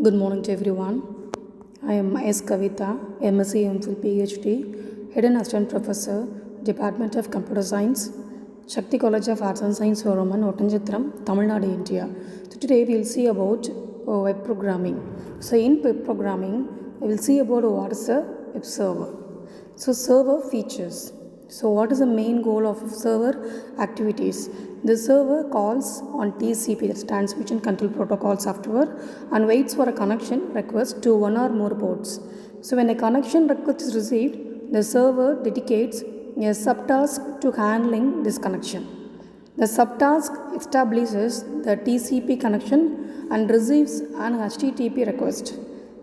Good morning to everyone. I am S. Kavita, MSc MPhil PhD, Hidden Assistant Professor, Department of Computer Science, Shakti College of Arts and Science, Voroman, Ottanchitram, Tamil Nadu, India. So today we will see about web programming. So in web programming, we will see about what is a web server. So server features. So what is the main goal of server activities? The server calls on TCP, that Transmission Control Protocol software, and waits for a connection request to one or more ports. So when a connection request is received, the server dedicates a subtask to handling this connection. The subtask establishes the TCP connection and receives an HTTP request.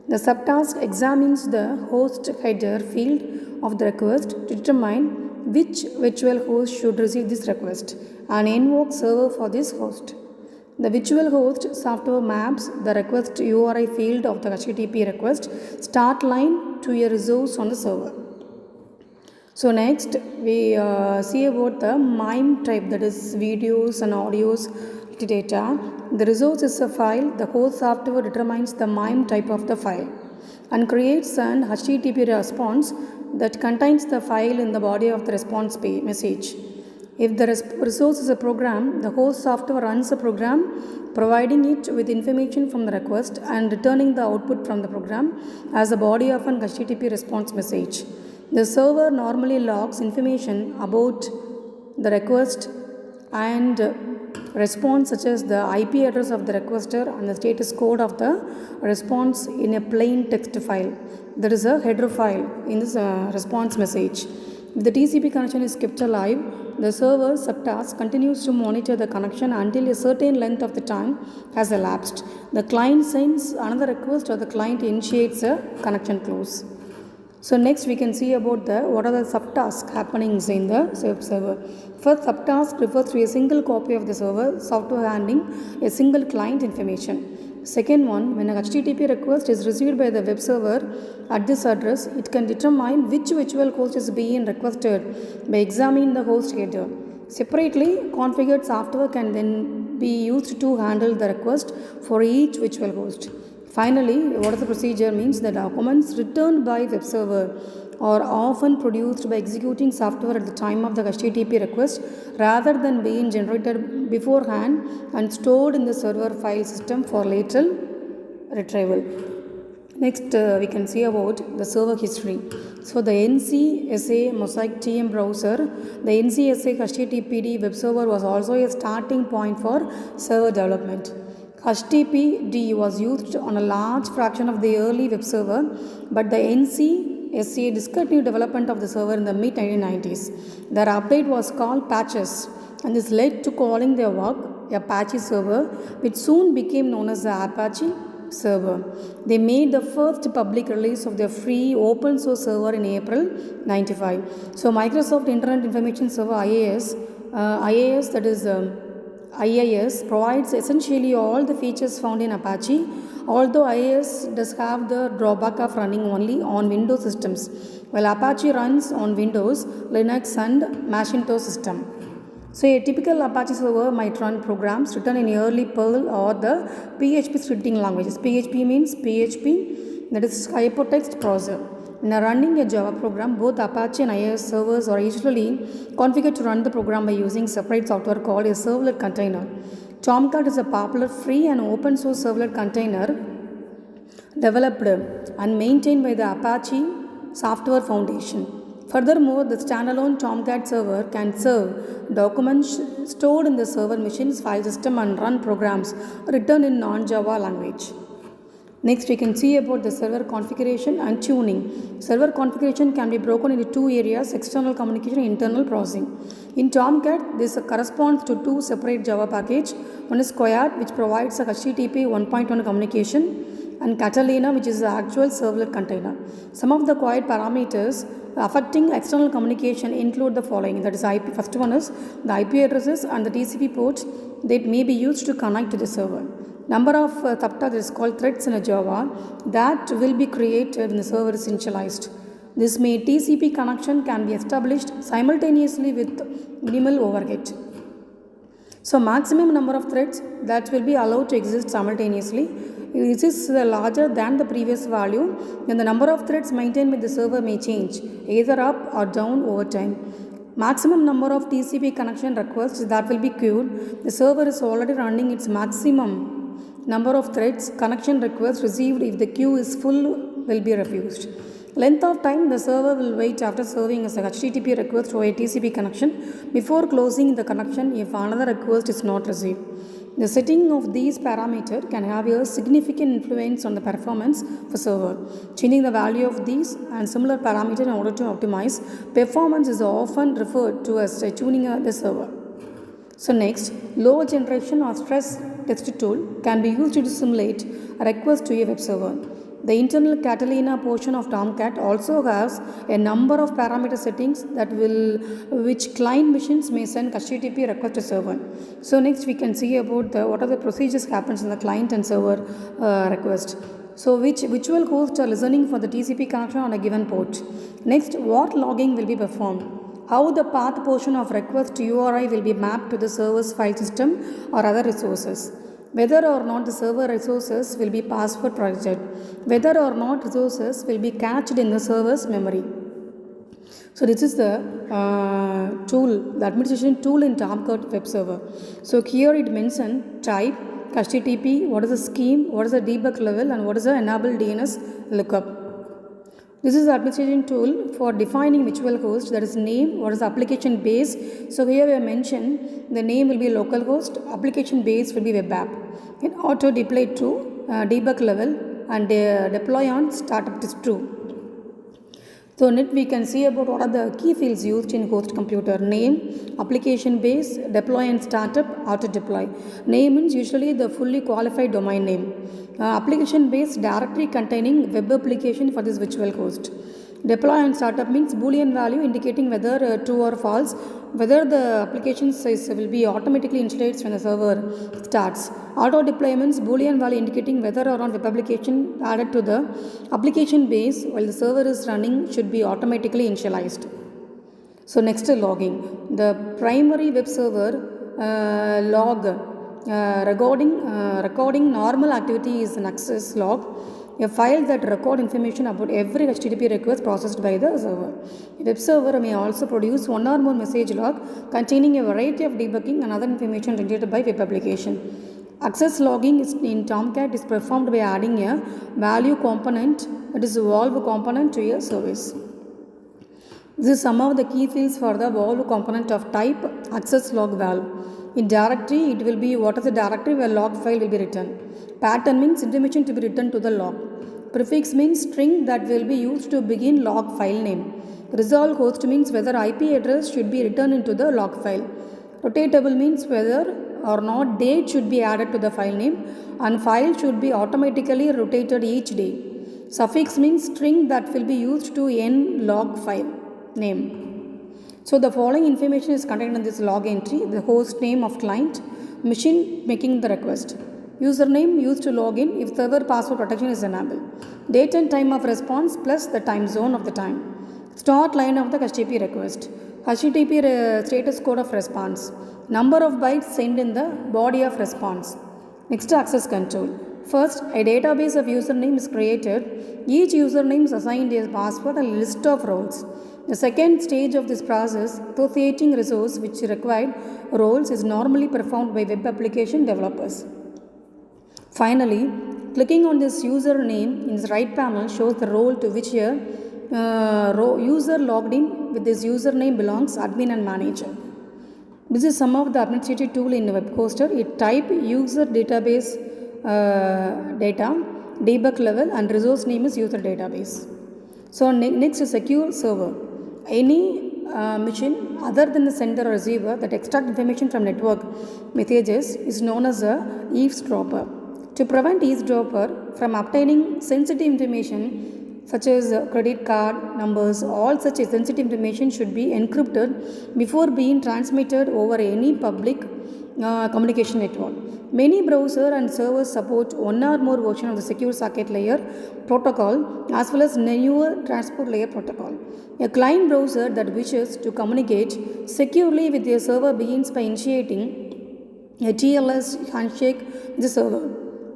The subtask examines the host header field of the request to determine which virtual host should receive this request and invoke server for this host. The virtual host software maps the request URI field of the HTTP request start line to a resource on the server. So next we see about the MIME type, that is videos and audios data. The resource is a file. The host software determines the MIME type of the file and creates an HTTP response that contains the file in the body of the response message. If the resource is a program, the host software runs a program providing it with information from the request and returning the output from the program as the body of an HTTP response message. The server normally logs information about the request and response, such as the IP address of the requester and the status code of the response, in a plain text file. There is a header file in this response message. If the TCP connection is kept alive, the server subtask continues to monitor the connection until a certain length of the time has elapsed. The client sends another request or the client initiates a connection close. So next we can see about what are the subtasks happenings in the web server. First, subtask refers to a single copy of the server software handling a single client information. Second one, when a HTTP request is received by the web server at this address, it can determine which virtual host is being requested by examining the host header. Separately configured software can then be used to handle the request for each virtual host. Finally, what is the procedure means the documents returned by web server are often produced by executing software at the time of the HTTP request rather than being generated beforehand and stored in the server file system for later retrieval. Next, we can see about the server history. So the NCSA Mosaic TM browser, the NCSA HTTPD web server was also a starting point for server development. HTTPD was used on a large fraction of the early web server, but the NCSA discontinued development of the server in the mid-1990s. Their update was called patches, and this led to calling their work Apache server, which soon became known as the Apache server. They made the first public release of their free open source server in April 95. So Microsoft Internet Information Server IIS, that is IIS provides essentially all the features found in Apache, although IIS does have the drawback of running only on Windows systems, while Apache runs on Windows, Linux and Macintosh system. So a typical Apache server might run programs written in early Perl or the PHP scripting languages. PHP means PHP, that is hypertext browser. When running a Java program, both Apache and IIS servers are usually configured to run the program by using separate software called a servlet container. Tomcat is a popular free and open source servlet container developed and maintained by the Apache Software Foundation. Furthermore, the standalone Tomcat server can serve documents stored in the server machine's file system and run programs written in non-Java language. Next, we can see about the server configuration and tuning. Server configuration can be broken into two areas: external communication and internal processing. In Tomcat, this corresponds to two separate Java packages. One is Quiet, which provides a HTTP 1.1 communication, and Catalina, which is the actual servlet container. Some of the Quiet parameters affecting external communication include the following, that is IP. First one is the IP addresses and the TCP ports that may be used to connect to the server. Number of subtasks is called threads in a Java that will be created when the server is initialized. This may TCP connection can be established simultaneously with minimal overhead. So maximum number of threads that will be allowed to exist simultaneously. This is larger than the previous value, then the number of threads maintained by the server may change either up or down over time. Maximum number of TCP connection requests that will be queued. The server is already running its maximum number of threads. Connection requests received if the queue is full will be refused. Length of time the server will wait after serving as a HTTP request or a TCP connection before closing the connection if another request is not received. The setting of these parameters can have a significant influence on the performance of a server. Changing the value of these and similar parameters in order to optimize performance is often referred to as tuning the server. So next, load generation or stress test tool can be used to simulate a request to a web server. The internal Catalina portion of Tomcat also has a number of parameter settings which client machines may send HTTP request to server. So next we can see about what are the procedures happens in the client and server request. So which virtual hosts are listening for the TCP connection on a given port. Next, what logging will be performed. How the path portion of request to URI will be mapped to the server's file system or other resources. Whether or not the server resources will be password protected. Whether or not resources will be cached in the server's memory. So this is the tool, the administration tool in Tomcat web server. So here it mentioned type, HTTP, what is the scheme, what is the debug level, and what is the enable DNS lookup. This is the administration tool for defining virtual host, that is name, what is the application base. So here we have mentioned the name will be localhost, application base will be web app. And auto deploy true, debug level, and deploy on startup is true. So next we can see about what are the key fields used in host computer. Name, application base, deploy and startup, auto deploy. Name means usually the fully qualified domain name. Application base, directory containing web application for this virtual host. Deploy and startup means boolean value indicating whether true or false, whether the application size will be automatically initialized when the server starts. Auto deployments, boolean value indicating whether or not web application added to the application base while the server is running should be automatically initialized. So next, logging. The primary web server log recording normal activity is an access log, a file that records information about every HTTP request processed by the server. A web server may also produce one or more message log containing a variety of debugging and other information related by web application. Access logging in Tomcat is performed by adding a value component, that is a valve component, to a service. This is some of the key fields for the valve component of type access log valve. In directory, it will be what is the directory where log file will be written. Pattern means information to be written to the log. Prefix means string that will be used to begin log file name. Resolve host means whether IP address should be written into the log file. Rotatable means whether or not date should be added to the file name, and file should be automatically rotated each day. Suffix means string that will be used to end log file name. So the following information is contained in this log entry: the host name of client, machine making the request, username used to log in if server password protection is enabled, date and time of response plus the time zone of the time, start line of the HTTP request, HTTP status code of response, number of bytes sent in the body of response. Next, access control. First, a database of username is created. Each username is assigned a password and a list of roles. The second stage of this process, associating resource which required roles, is normally performed by web application developers. Finally, clicking on this username in the right panel shows the role to which a user logged in with this username belongs: admin and manager. This is some of the administrative tool in WebHoster. It type user database data, debug level, and resource name is user database. So next is secure server. Any machine other than the sender or receiver that extract information from network messages is known as a eavesdropper. To prevent eavesdropper from obtaining sensitive information such as credit card numbers, all such sensitive information should be encrypted before being transmitted over any public communication network. Many browser and servers support one or more version of the secure socket layer protocol as well as newer transport layer protocol. A client browser that wishes to communicate securely with a server begins by initiating a TLS handshake with the server.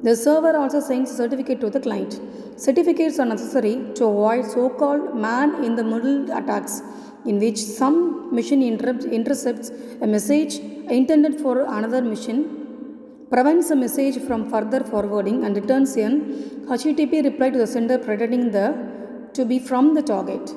The server also sends a certificate to the client. Certificates are necessary to avoid so-called man-in-the-middle attacks, in which some machine intercepts a message intended for another machine, prevents a message from further forwarding, and returns an HTTP reply to the sender pretending to be from the target.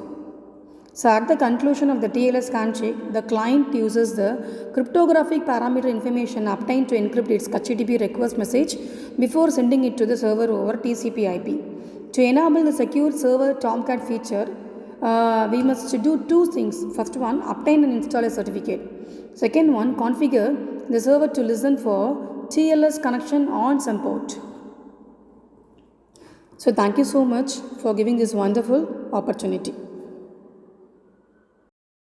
So, at the conclusion of the TLS handshake, the client uses the cryptographic parameter information obtained to encrypt its HTTP request message before sending it to the server over TCP/IP. To enable the secure server Tomcat feature, we must do two things. First one, obtain and install a certificate. Second one, configure the server to listen for TLS connection on some port. So, thank you so much for giving this wonderful opportunity.